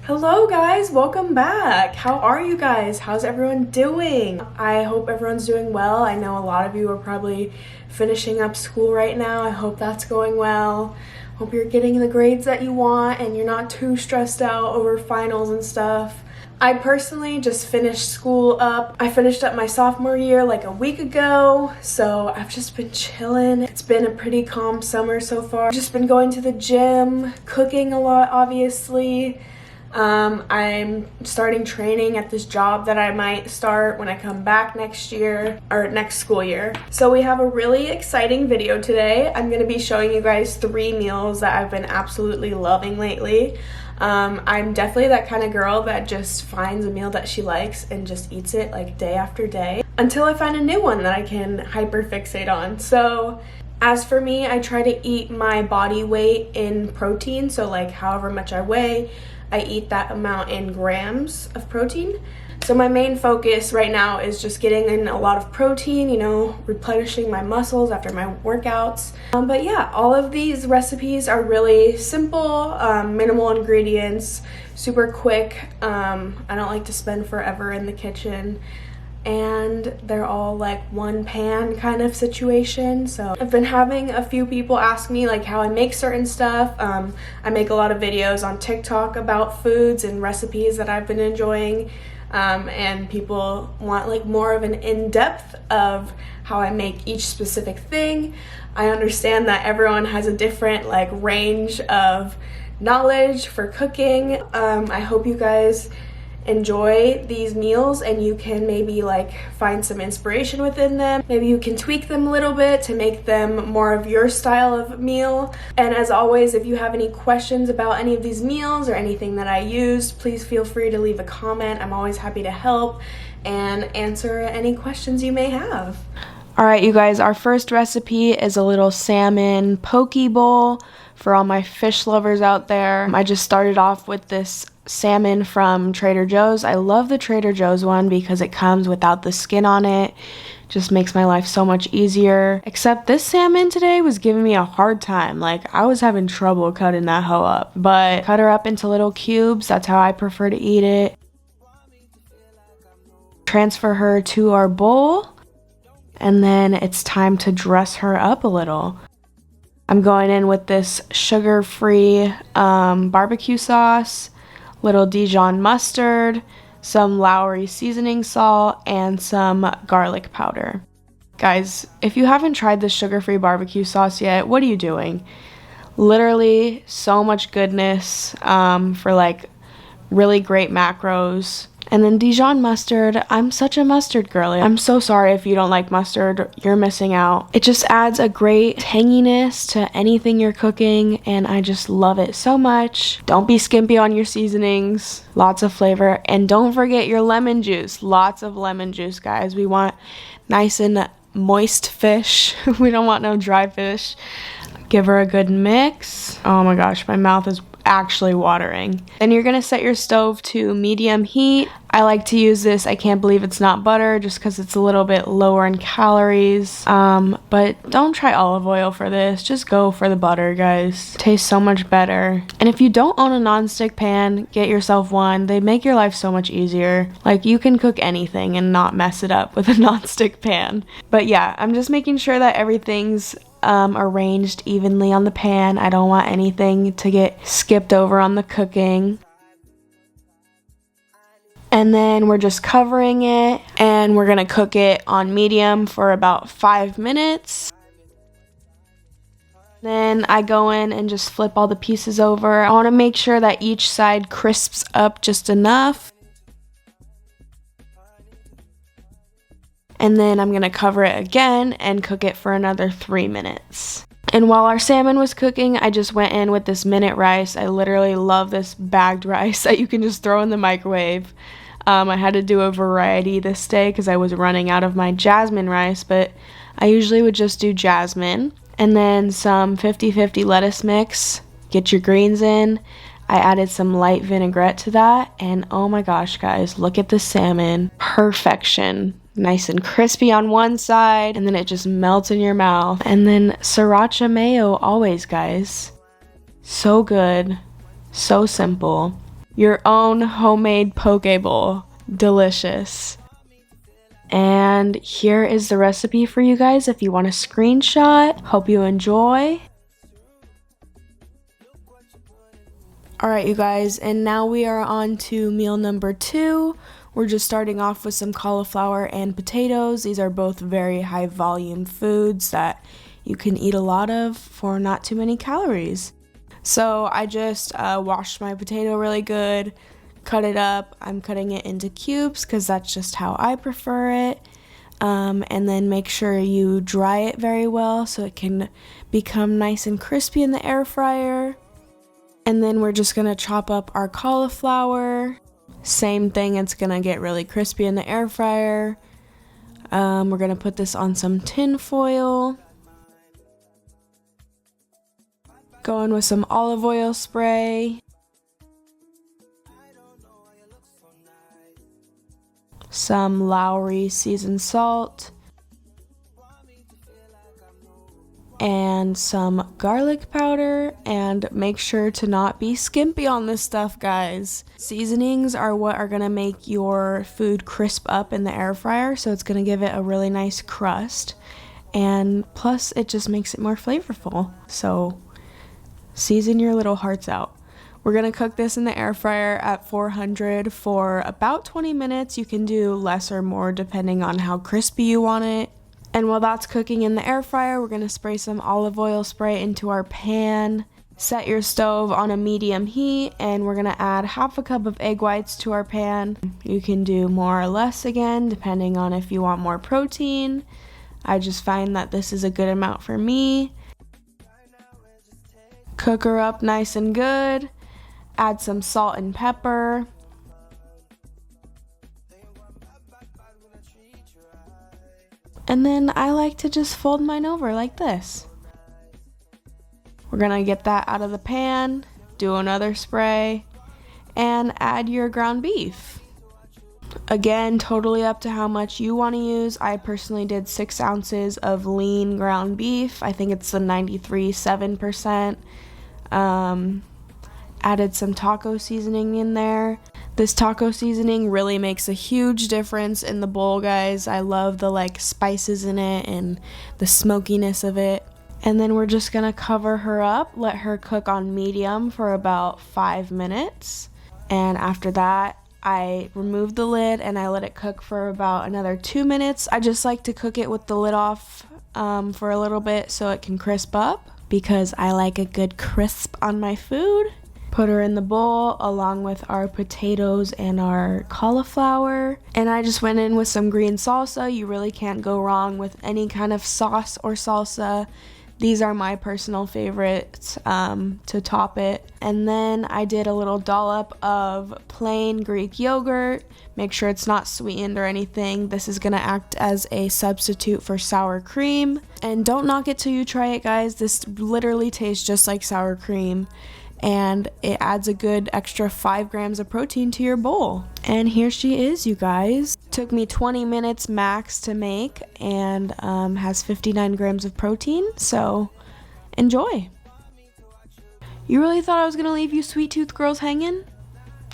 Hello guys, welcome back. How are you guys? How's everyone doing? I hope everyone's doing well. I know a lot of you are probably finishing up school right now. I hope that's going well. Hope you're getting the grades that you want and you're not too stressed out over finals and stuff. I personally just finished school up. I finished up my sophomore year like a week ago, so I've just been chilling. It's been a pretty calm summer so far. I've just been going to the gym, cooking a lot obviously. I'm starting training at this job that I might start when I come back next year, or next school year. So we have a really exciting video today. I'm going to be showing you guys 3 meals that I've been absolutely loving lately. I'm definitely that kind of girl that just finds a meal that she likes and just eats it like day after day until I find a new one that I can hyper fixate on. So as for me, I try to eat my body weight in protein, so like however much I weigh, I eat that amount in grams of protein. So my main focus right now is just getting in a lot of protein, you know, replenishing my muscles after my workouts. But yeah, all of these recipes are really simple, minimal ingredients, super quick. I don't like to spend forever in the kitchen. And they're all like one pan kind of situation. So I've been having a few people ask me like how I make certain stuff. I make a lot of videos on TikTok about foods and recipes that I've been enjoying. And people want like more of an in-depth of how I make each specific thing. I understand that everyone has a different like range of knowledge for cooking. I hope you guys enjoy these meals and you can maybe like find some inspiration within them. Maybe you can tweak them a little bit to make them more of your style of meal. And as always, if you have any questions about any of these meals or anything that I used, please feel free to leave a comment. I'm always happy to help and answer any questions you may have. All right, you guys, our first recipe is a little salmon poke bowl for all my fish lovers out there. I just started off with this salmon from Trader Joe's. I love the Trader Joe's one because it comes without the skin on it. Just makes my life so much easier. Except this salmon today was giving me a hard time. Like I was having trouble cutting that hoe up. But cut her up into little cubes. That's how I prefer to eat it. Transfer her to our bowl. And then it's time to dress her up a little. I'm going in with this sugar-free barbecue sauce, little Dijon mustard, some Lowry seasoning salt, and some garlic powder. Guys, if you haven't tried this sugar-free barbecue sauce yet, what are you doing? Literally so much goodness for like really great macros. And then Dijon mustard, I'm such a mustard girly. I'm so sorry if you don't like mustard, you're missing out. It just adds a great tanginess to anything you're cooking, and I just love it so much. Don't be skimpy on your seasonings, lots of flavor, and don't forget your lemon juice. Lots of lemon juice, guys. We want nice and moist fish. We don't want no dry fish. Give her a good mix. Oh my gosh, my mouth is actually watering. Then you're gonna set your stove to medium heat. I like to use this, I can't believe it's not butter, just because it's a little bit lower in calories. But don't try olive oil for this. Just go for the butter, guys. Tastes so much better. And if you don't own a nonstick pan, get yourself one. They make your life so much easier. Like you can cook anything and not mess it up with a nonstick pan. But yeah, I'm just making sure that everything's arranged evenly on the pan. I don't want anything to get skipped over on the cooking. And then we're just covering it and we're gonna cook it on medium for about 5 minutes. Then I go in and just flip all the pieces over. I want to make sure that each side crisps up just enough. And then I'm gonna cover it again and cook it for another 3 minutes. And while our salmon was cooking, I just went in with this minute rice. I literally love this bagged rice that you can just throw in the microwave. I had to do a variety this day because I was running out of my jasmine rice, but I usually would just do jasmine. And then some 50-50 lettuce mix. Get your greens in. I added some light vinaigrette to that, and oh my gosh, guys, look at the salmon. Perfection. Nice and crispy on one side, and then it just melts in your mouth. And then sriracha mayo always, guys. So good. So simple. your own homemade poke bowl. Delicious. And here is the recipe for you guys if you want a screenshot. Hope you enjoy. Alright you guys, and now we are on to meal number 2. We're just starting off with some cauliflower and potatoes. These are both very high volume foods that you can eat a lot of for not too many calories. So I just washed my potato really good, cut it up. I'm cutting it into cubes because that's just how I prefer it. And then make sure you dry it very well so it can become nice and crispy in the air fryer. And then we're just gonna chop up our cauliflower. Same thing, it's gonna get really crispy in the air fryer. We're gonna put this on some tin foil. Go in with some olive oil spray. Some Lowry seasoned salt. And some garlic powder, and make sure to not be skimpy on this stuff, guys. Seasonings are what are gonna make your food crisp up in the air fryer, so it's gonna give it a really nice crust, and plus it just makes it more flavorful. So season your little hearts out. We're gonna cook this in the air fryer at 400 for about 20 minutes. You can do less or more depending on how crispy you want it. And while that's cooking in the air fryer, we're going to spray some olive oil spray into our pan. Set your stove on a medium heat, and we're going to add half a cup of egg whites to our pan. You can do more or less again, depending on if you want more protein. I just find that this is a good amount for me. Cook her up nice and good. Add some salt and pepper. And then I like to just fold mine over like this. We're gonna get that out of the pan, do another spray, and add your ground beef. Again, totally up to how much you want to use. I personally did 6 ounces of lean ground beef. I think it's the 93.7%. Added some taco seasoning in there. This taco seasoning really makes a huge difference in the bowl, guys. I love the spices in it and the smokiness of it. And then we're just gonna cover her up, let her cook on medium for about 5 minutes. And after that, I removed the lid and I let it cook for about another 2 minutes. I just like to cook it with the lid off for a little bit so it can crisp up, because I like a good crisp on my food. Put her in the bowl along with our potatoes and our cauliflower. And I just went in with some green salsa. You really can't go wrong with any kind of sauce or salsa. These are my personal favorites to top it. And then I did a little dollop of plain Greek yogurt. Make sure it's not sweetened or anything. This is gonna act as a substitute for sour cream. And don't knock it till you try it, guys. This literally tastes just like sour cream. And it adds a good extra 5 grams of protein to your bowl. And here she is, you guys. Took me 20 minutes max to make, and has 59 grams of protein, so enjoy. You really thought I was gonna leave you sweet tooth girls hanging?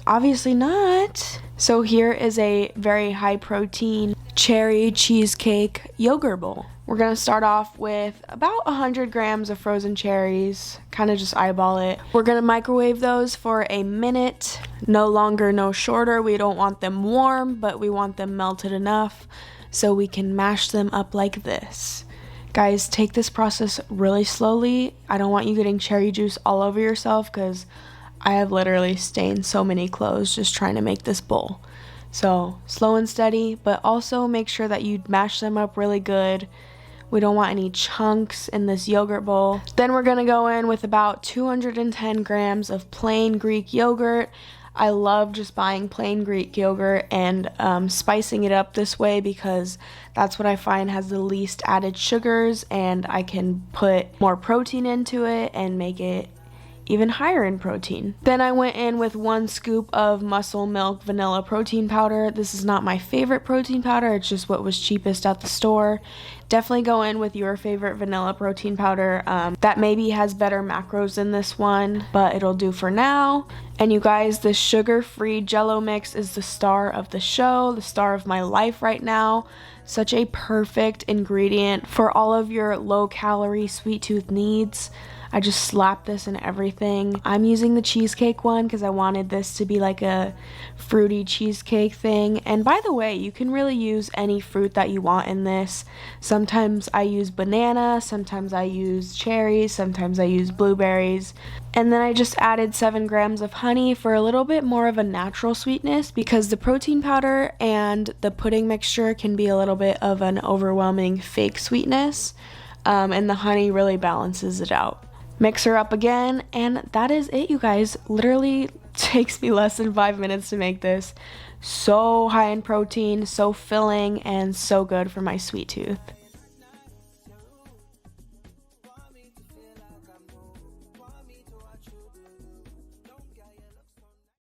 Obviously not. So here is a very high protein cherry cheesecake yogurt bowl. We're gonna start off with about 100 grams of frozen cherries, kind of just eyeball it. We're gonna microwave those for a minute, no longer, no shorter. We don't want them warm, but we want them melted enough so we can mash them up like this. Guys, take this process really slowly. I don't want you getting cherry juice all over yourself, because I have literally stained so many clothes just trying to make this bowl. So slow and steady, but also make sure that you mash them up really good. We don't want any chunks in this yogurt bowl. Then we're gonna go in with about 210 grams of plain Greek yogurt. I love just buying plain Greek yogurt and spicing it up this way, because that's what I find has the least added sugars, and I can put more protein into it and make it even higher in protein. Then I went in with 1 scoop of Muscle Milk Vanilla Protein Powder. This is not my favorite protein powder, it's just what was cheapest at the store. Definitely go in with your favorite vanilla protein powder. That maybe has better macros than this one, but it'll do for now. And you guys, this sugar-free Jello mix is the star of the show, the star of my life right now. Such a perfect ingredient for all of your low-calorie sweet tooth needs. I just slapped this in everything. I'm using the cheesecake one because I wanted this to be like a fruity cheesecake thing. And by the way, you can really use any fruit that you want in this. Sometimes I use banana, sometimes I use cherries, sometimes I use blueberries. And then I just added 7 grams of honey for a little bit more of a natural sweetness, because the protein powder and the pudding mixture can be a little bit of an overwhelming fake sweetness. And the honey really balances it out. Mix her up again, and that is it, you guys. Literally takes me less than 5 minutes to make this. So high in protein, so filling, and so good for my sweet tooth.